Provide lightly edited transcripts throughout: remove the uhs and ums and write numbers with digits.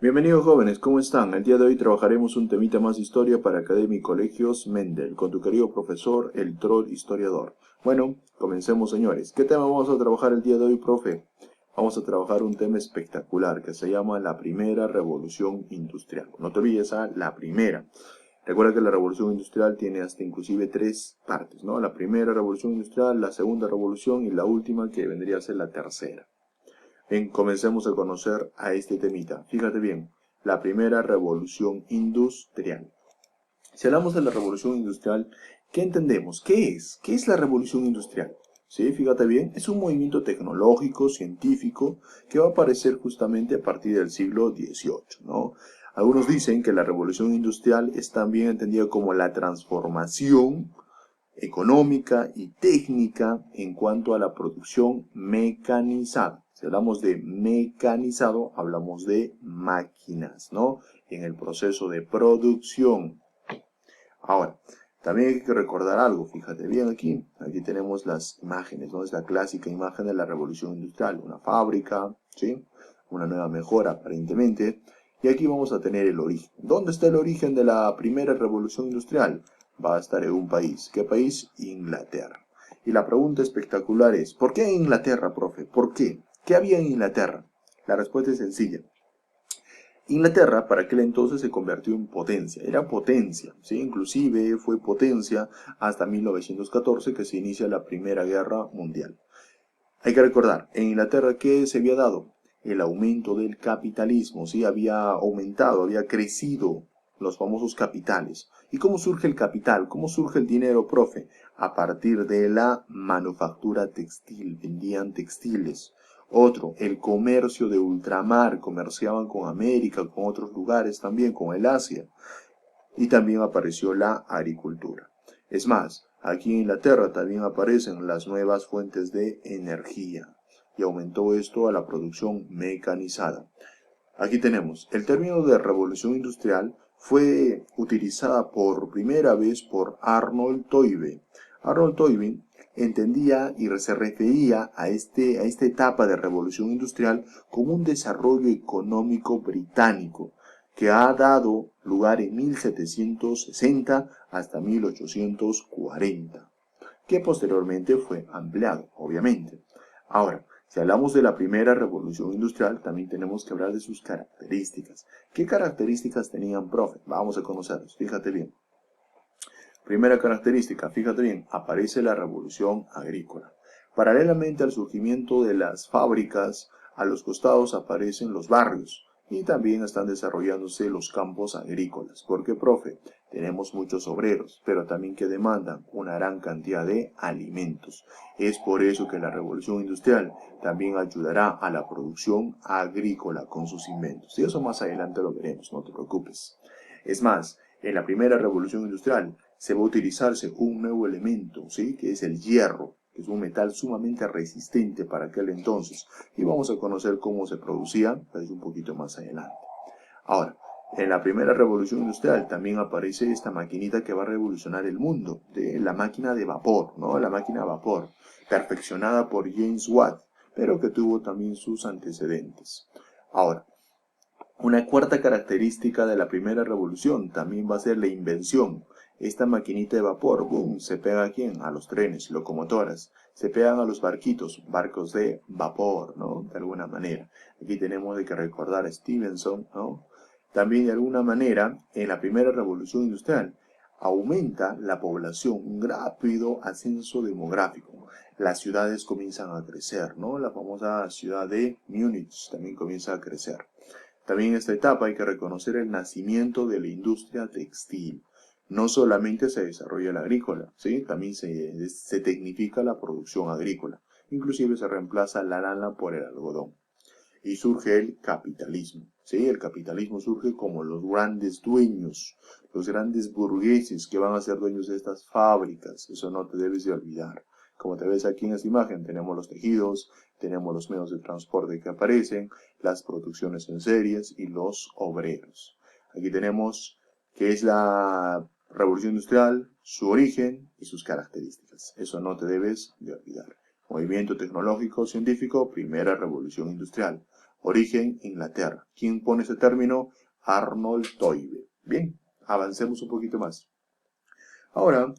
Bienvenidos jóvenes, ¿cómo están? El día de hoy trabajaremos un temita más de historia para Academia y Colegios Mendel, con tu querido profesor, el troll historiador. Bueno, comencemos señores. ¿Qué tema vamos a trabajar el día de hoy, profe? Vamos a trabajar un tema espectacular que se llama la primera revolución industrial. No te olvides, la primera. Recuerda que la revolución industrial tiene hasta inclusive tres partes, ¿no? La primera revolución industrial, la segunda revolución y la última que vendría a ser la tercera. Bien, comencemos a conocer a este temita. Fíjate bien, la primera revolución industrial. Si hablamos de la revolución industrial, ¿qué entendemos? ¿Qué es? ¿Qué es la revolución industrial? Sí, fíjate bien, es un movimiento tecnológico, científico, que va a aparecer justamente a partir del siglo XVIII, ¿no? Algunos dicen que la revolución industrial es también entendida como la transformación económica y técnica en cuanto a la producción mecanizada. Si hablamos de mecanizado, hablamos de máquinas, ¿no? En el proceso de producción. Ahora, también hay que recordar algo, fíjate bien aquí. Aquí tenemos las imágenes, ¿no? Es la clásica imagen de la revolución industrial. Una fábrica, ¿sí? Una nueva mejora aparentemente. Y aquí vamos a tener el origen. ¿Dónde está el origen de la primera revolución industrial? Va a estar en un país. ¿Qué país? Inglaterra. Y la pregunta espectacular es, ¿por qué Inglaterra, profe? ¿Por qué? ¿Qué había en Inglaterra? La respuesta es sencilla. Inglaterra para aquel entonces se convirtió en potencia, era potencia, ¿sí? Inclusive fue potencia hasta 1914 que se inicia la Primera Guerra Mundial. Hay que recordar, en Inglaterra, ¿qué se había dado? El aumento del capitalismo, ¿sí? Había aumentado, había crecido los famosos capitales. ¿Y cómo surge el capital? ¿Cómo surge el dinero, profe? A partir de la manufactura textil, vendían textiles. Otro, el comercio de ultramar, comerciaban con América, con otros lugares también, con el Asia. Y también apareció la agricultura. Es más, aquí en Inglaterra también aparecen las nuevas fuentes de energía y aumentó esto a la producción mecanizada. Aquí tenemos, el término de revolución industrial fue utilizada por primera vez por Arnold Toynbee. Arnold Toynbee entendía y se refería a esta etapa de revolución industrial como un desarrollo económico británico que ha dado lugar en 1760 hasta 1840, que posteriormente fue ampliado, obviamente. Ahora, si hablamos de la primera revolución industrial, también tenemos que hablar de sus características. ¿Qué características tenían, profe? Vamos a conocerlos, fíjate bien. Primera característica, fíjate bien, aparece la revolución agrícola. Paralelamente al surgimiento de las fábricas, a los costados aparecen los barrios y también están desarrollándose los campos agrícolas. Porque, profe, tenemos muchos obreros, pero también que demandan una gran cantidad de alimentos. Es por eso que la revolución industrial también ayudará a la producción agrícola con sus inventos. Y eso más adelante lo veremos, no te preocupes. Es más, en la primera revolución industrial se va a utilizarse un nuevo elemento, ¿sí? Que es el hierro, que es un metal sumamente resistente para aquel entonces. Y vamos a conocer cómo se producía, pues un poquito más adelante. Ahora, en la primera revolución industrial también aparece esta maquinita que va a revolucionar el mundo, de la máquina de vapor, ¿no? La máquina de vapor, perfeccionada por James Watt, pero que tuvo también sus antecedentes. Ahora, una cuarta característica de la primera revolución también va a ser la invención. Esta maquinita de vapor, boom, se pega ¿a quién? A los trenes, locomotoras. Se pegan a los barquitos, barcos de vapor, ¿no? De alguna manera. Aquí tenemos de que recordar a Stevenson, ¿no? También de alguna manera, en la primera revolución industrial, aumenta la población, un rápido ascenso demográfico. Las ciudades comienzan a crecer, ¿no? La famosa ciudad de Múnich también comienza a crecer. También en esta etapa hay que reconocer el nacimiento de la industria textil. No solamente se desarrolla la agrícola, ¿sí? También se tecnifica la producción agrícola. Inclusive se reemplaza la lana por el algodón. Y surge el capitalismo, ¿sí? El capitalismo surge como los grandes dueños, los grandes burgueses que van a ser dueños de estas fábricas. Eso no te debes de olvidar. Como te ves aquí en esta imagen, tenemos los tejidos, tenemos los medios de transporte que aparecen, las producciones en series y los obreros. Aquí tenemos qué es la revolución industrial, su origen y sus características. Eso no te debes de olvidar. Movimiento tecnológico científico, primera revolución industrial. Origen, Inglaterra. ¿Quién pone ese término? Arnold Toynbee. Bien, avancemos un poquito más. Ahora,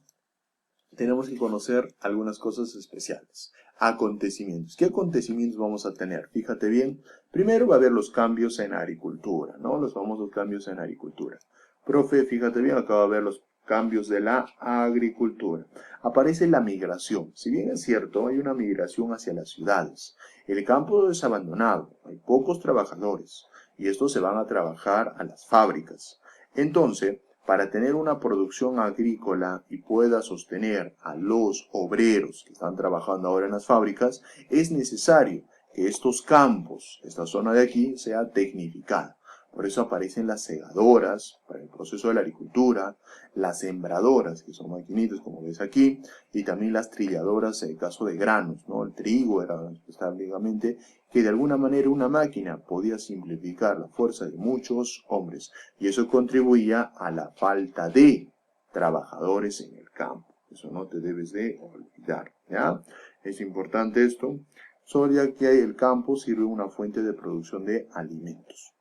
tenemos que conocer algunas cosas especiales. Acontecimientos. ¿Qué acontecimientos vamos a tener? Fíjate bien. Primero va a haber los cambios en agricultura, ¿no? Los famosos cambios en agricultura. Profe, fíjate bien, acá va a haber los cambios de la agricultura. Aparece la migración. Si bien es cierto, hay una migración hacia las ciudades. El campo es abandonado, hay pocos trabajadores y estos se van a trabajar a las fábricas. Entonces, para tener una producción agrícola y pueda sostener a los obreros que están trabajando ahora en las fábricas, es necesario que estos campos, esta zona de aquí, sea tecnificada. Por eso aparecen las segadoras para el proceso de la agricultura, las sembradoras, que son maquinitas como ves aquí, y también las trilladoras en el caso de granos, ¿no? El trigo era específicamente que de alguna manera una máquina podía simplificar la fuerza de muchos hombres y eso contribuía a la falta de trabajadores en el campo. Eso no te debes de olvidar, ¿ya? Es importante esto, solo ya que el campo sirve una fuente de producción de alimentos.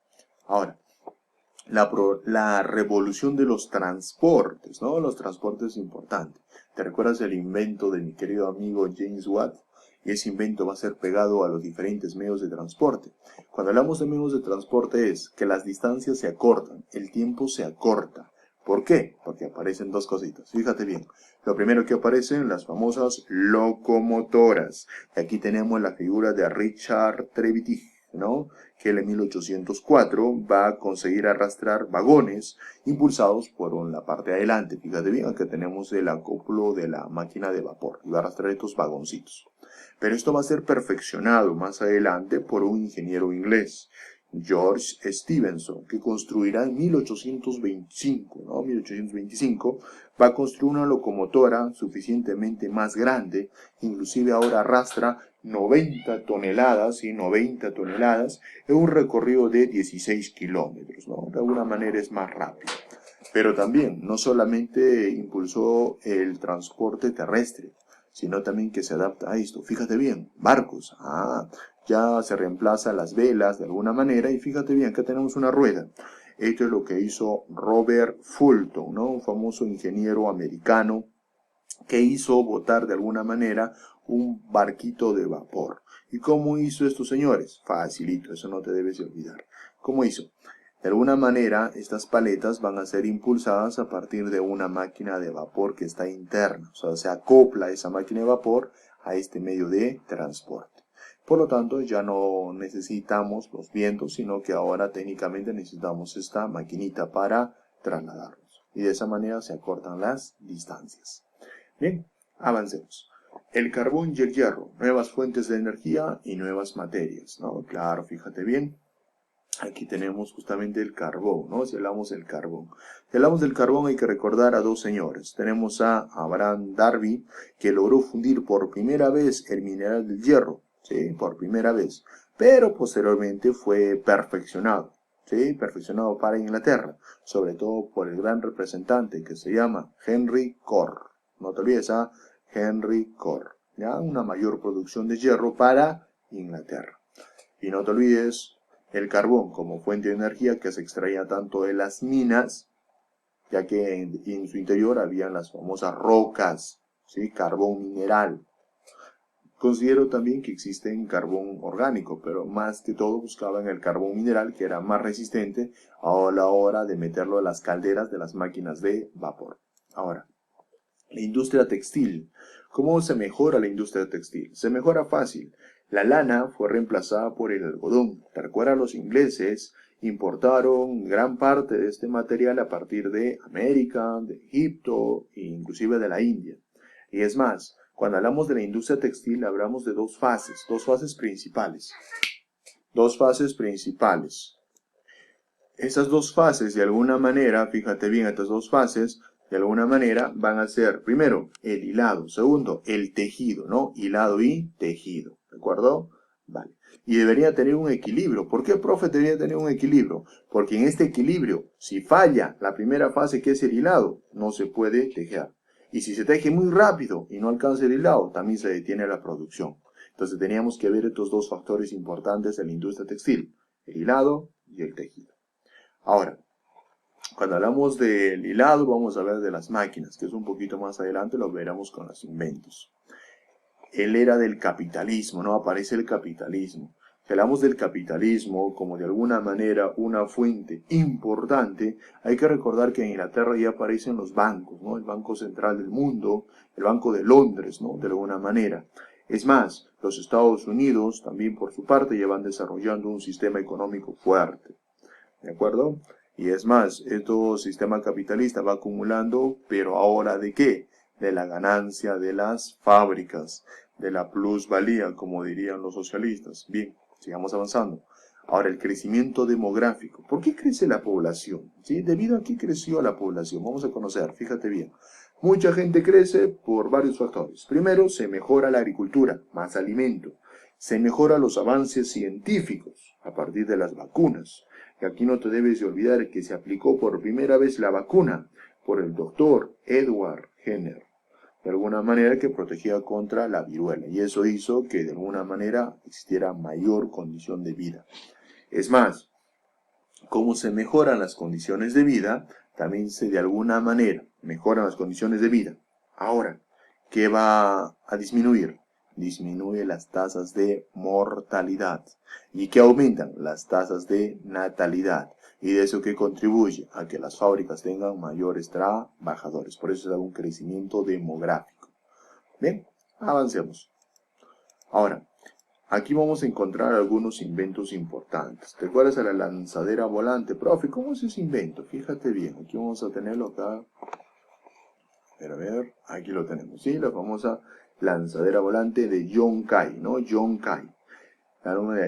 Ahora, la revolución de los transportes, ¿no? Los transportes es importante. ¿Te recuerdas el invento de mi querido amigo James Watt? Y ese invento va a ser pegado a los diferentes medios de transporte. Cuando hablamos de medios de transporte es que las distancias se acortan, el tiempo se acorta. ¿Por qué? Porque aparecen dos cositas. Fíjate bien. Lo primero que aparecen, las famosas locomotoras. Y aquí tenemos la figura de Richard Trevithick, ¿no? Que él en 1804 va a conseguir arrastrar vagones impulsados por la parte de adelante. Fíjate bien, acá tenemos el acoplo de la máquina de vapor y va a arrastrar estos vagoncitos. Pero esto va a ser perfeccionado más adelante por un ingeniero inglés, George Stephenson, que construirá en 1825, ¿no? 1825, va a construir una locomotora suficientemente más grande, inclusive ahora arrastra 90 toneladas, y 90 toneladas en un recorrido de 16 kilómetros, ¿no? De alguna manera es más rápido. Pero también, no solamente impulsó el transporte terrestre, sino también que se adapta a esto. Fíjate bien, barcos, ya se reemplazan las velas de alguna manera y fíjate bien, acá tenemos una rueda. Esto es lo que hizo Robert Fulton, ¿no? Un famoso ingeniero americano que hizo botar de alguna manera un barquito de vapor. ¿Y cómo hizo estos señores? Facilito, eso no te debes de olvidar. ¿Cómo hizo? De alguna manera, estas paletas van a ser impulsadas a partir de una máquina de vapor que está interna. O sea, se acopla esa máquina de vapor a este medio de transporte. Por lo tanto, ya no necesitamos los vientos, sino que ahora técnicamente necesitamos esta maquinita para trasladarnos. Y de esa manera se acortan las distancias. Bien, avancemos. El carbón y el hierro, nuevas fuentes de energía y nuevas materias, ¿no? Claro, fíjate bien. Aquí tenemos justamente el carbón, ¿no? Si hablamos del carbón. Si hablamos del carbón hay que recordar a dos señores. Tenemos a Abraham Darby, que logró fundir por primera vez el mineral del hierro, ¿sí? Por primera vez. Pero posteriormente fue perfeccionado, ¿sí? Perfeccionado para Inglaterra, sobre todo por el gran representante que se llama Henry Core. No te olvides, Henry Core, ¿ya? Una mayor producción de hierro para Inglaterra. Y no te olvides el carbón como fuente de energía que se extraía tanto de las minas, ya que en su interior habían las famosas rocas, ¿sí? Carbón mineral. Considero también que existe carbón orgánico, pero más que todo buscaban el carbón mineral, que era más resistente a la hora de meterlo en las calderas de las máquinas de vapor. Ahora, la industria textil. ¿Cómo se mejora la industria textil? Se mejora fácil. La lana fue reemplazada por el algodón. ¿Te acuerdas? Los ingleses importaron gran parte de este material a partir de América, de Egipto e inclusive de la India. Y es más, cuando hablamos de la industria textil hablamos de dos fases principales. Dos fases principales. Esas dos fases, de alguna manera, fíjate bien, estas dos fases, de alguna manera, van a ser, primero, el hilado. Segundo, el tejido, ¿no? Hilado y tejido. ¿De acuerdo? Vale. Y debería tener un equilibrio. ¿Por qué, profe, debería tener un equilibrio? Porque en este equilibrio, si falla la primera fase, que es el hilado, no se puede tejer. Y si se teje muy rápido y no alcanza el hilado, también se detiene la producción. Entonces teníamos que ver estos dos factores importantes en la industria textil, el hilado y el tejido. Ahora, cuando hablamos del hilado, vamos a ver de las máquinas, que es un poquito más adelante, lo veremos con los inventos. El era del capitalismo, ¿no? Aparece el capitalismo. Si hablamos del capitalismo como de alguna manera una fuente importante, hay que recordar que en Inglaterra ya aparecen los bancos, ¿no? El Banco Central del Mundo, el Banco de Londres, ¿no? De alguna manera. Es más, los Estados Unidos también por su parte ya van desarrollando un sistema económico fuerte, ¿de acuerdo? Y es más, este sistema capitalista va acumulando, pero ahora ¿de qué? De la ganancia de las fábricas, de la plusvalía, como dirían los socialistas. Bien, sigamos avanzando. Ahora, el crecimiento demográfico. ¿Por qué crece la población? ¿Sí? ¿Debido a qué creció la población? Vamos a conocer, fíjate bien. Mucha gente crece por varios factores. Primero, se mejora la agricultura, más alimento. Se mejora los avances científicos a partir de las vacunas. Y aquí no te debes de olvidar que se aplicó por primera vez la vacuna por el doctor Edward Jenner, de alguna manera que protegía contra la viruela, y eso hizo que de alguna manera existiera mayor condición de vida. Es más, como se mejoran las condiciones de vida, también se de alguna manera mejoran las condiciones de vida. Ahora, ¿qué va a disminuir? Disminuye las tasas de mortalidad. ¿Y qué aumentan? Las tasas de natalidad. Y de eso que contribuye a que las fábricas tengan mayores trabajadores. Por eso se da un crecimiento demográfico. Bien, avancemos. Ahora, aquí vamos a encontrar algunos inventos importantes. ¿Te acuerdas de la lanzadera volante? Profe, ¿cómo es ese invento? Fíjate bien, aquí vamos a tenerlo acá. A ver, aquí lo tenemos, ¿sí? La famosa lanzadera volante de John Kay, ¿no? John Kay.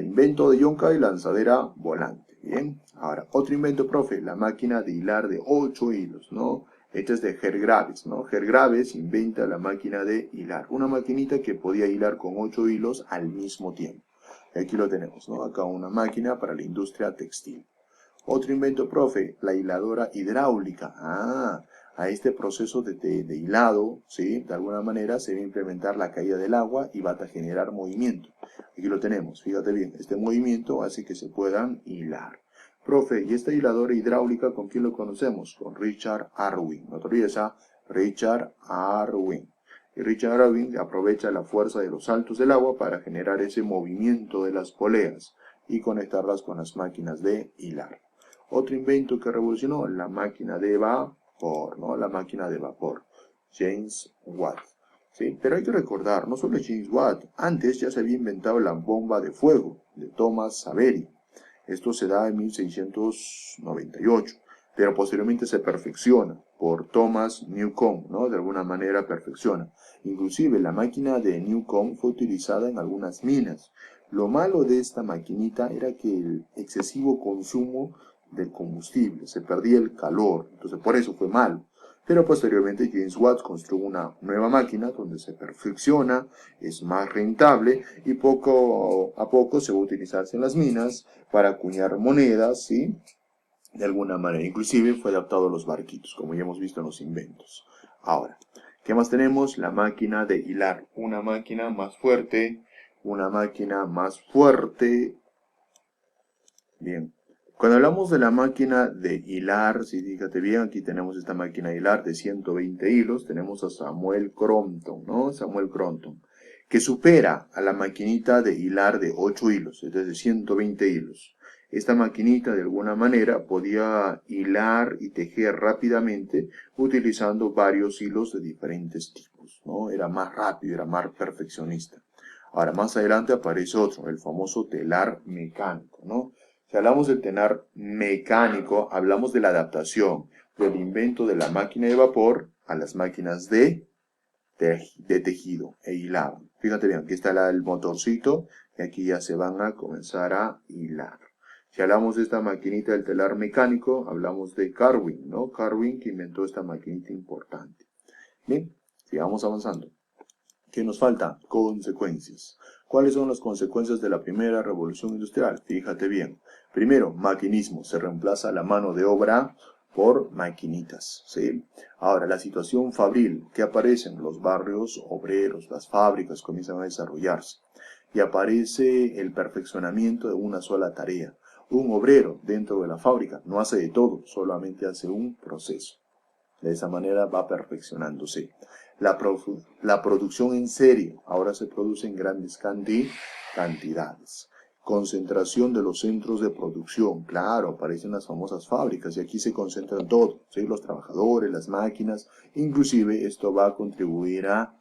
Invento de John Kay, lanzadera volante. Bien, ahora, otro invento, profe, la máquina de hilar de 8 hilos, ¿no? Esta es de Hergraves, ¿no? Hergraves inventa la máquina de hilar. Una maquinita que podía hilar con 8 hilos al mismo tiempo. Y aquí lo tenemos, ¿no? Acá una máquina para la industria textil. Otro invento, profe, la hiladora hidráulica. A este proceso de hilado, ¿sí? De alguna manera se va a implementar la caída del agua y va a generar movimiento. Aquí lo tenemos, fíjate bien, este movimiento hace que se puedan hilar. Profe, ¿y esta hiladora hidráulica con quién lo conocemos? Con Richard Arwin. No te olvides, Richard Arwin. Y Richard Arwin aprovecha la fuerza de los saltos del agua para generar ese movimiento de las poleas y conectarlas con las máquinas de hilar. Otro invento que revolucionó, la máquina de vapor, ¿no? La máquina de vapor. James Watt. ¿Sí? Pero hay que recordar, no solo James Watt, antes ya se había inventado la bomba de fuego de Thomas Savery. Esto se da en 1698, pero posteriormente se perfecciona por Thomas Newcomen, ¿no? De alguna manera perfecciona. Inclusive la máquina de Newcomen fue utilizada en algunas minas. Lo malo de esta maquinita era que el excesivo consumo del combustible, se perdía el calor, entonces por eso fue malo. Pero posteriormente James Watt construyó una nueva máquina donde se perfecciona, es más rentable y poco a poco se va a utilizarse en las minas para acuñar monedas, ¿sí? De alguna manera. Inclusive fue adaptado a los barquitos, como ya hemos visto en los inventos. Ahora, ¿qué más tenemos? La máquina de hilar. Una máquina más fuerte, una máquina más fuerte. Bien. Cuando hablamos de la máquina de hilar, si fíjate bien, aquí tenemos esta máquina de hilar de 120 hilos, tenemos a Samuel Crompton, ¿no? Samuel Crompton, que supera a la maquinita de hilar de 8 hilos, es decir, 120 hilos. Esta maquinita de alguna manera podía hilar y tejer rápidamente utilizando varios hilos de diferentes tipos, ¿no? Era más rápido, era más perfeccionista. Ahora, más adelante aparece otro, el famoso telar mecánico, ¿no? Si hablamos del telar mecánico, hablamos de la adaptación del invento de la máquina de vapor a las máquinas de tejido e hilado. Fíjate bien, aquí está el motorcito y aquí ya se van a comenzar a hilar. Si hablamos de esta maquinita del telar mecánico, hablamos de Carwin, ¿no? Carwin que inventó esta maquinita importante. Bien, sigamos avanzando. ¿Qué nos falta? Consecuencias. ¿Cuáles son las consecuencias de la primera revolución industrial? Fíjate bien. Primero, maquinismo. Se reemplaza la mano de obra por maquinitas, ¿sí? Ahora, la situación fabril que aparece en los barrios obreros, las fábricas comienzan a desarrollarse. y aparece el perfeccionamiento de una sola tarea. Un obrero dentro de la fábrica no hace de todo, solamente hace un proceso. De esa manera va perfeccionándose. La producción en serie ahora se produce en grandes cantidades. Concentración de los centros de producción. Claro, aparecen las famosas fábricas y aquí se concentran todo, ¿sí? Los trabajadores, las máquinas. Inclusive esto va a contribuir a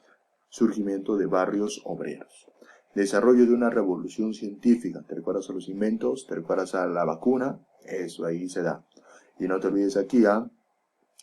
surgimiento de barrios obreros. Desarrollo de una revolución científica. ¿Te recuerdas a los inventos? ¿Te recuerdas a la vacuna? Eso ahí se da. Y no te olvides aquí,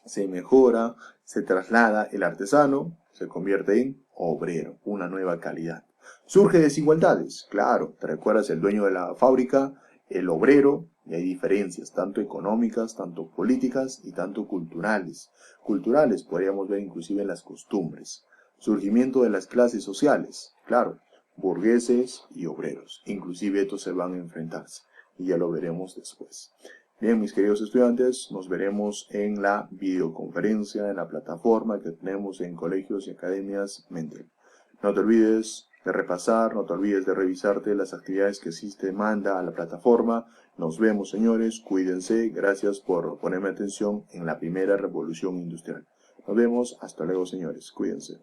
se mejora, se traslada el artesano, se convierte en obrero, una nueva calidad. Surge desigualdades, claro, te recuerdas el dueño de la fábrica, el obrero, y hay diferencias, tanto económicas, tanto políticas y tanto culturales. Culturales podríamos ver inclusive en las costumbres. Surgimiento de las clases sociales, claro, burgueses y obreros, inclusive estos se van a enfrentarse, y ya lo veremos después. Bien, mis queridos estudiantes, nos veremos en la videoconferencia, en la plataforma que tenemos en Colegios y Academias Mendel. No te olvides de repasar, no te olvides de revisarte las actividades que te manda a la plataforma. Nos vemos, señores, cuídense, gracias por ponerme atención en la primera revolución industrial. Nos vemos, hasta luego, señores, cuídense.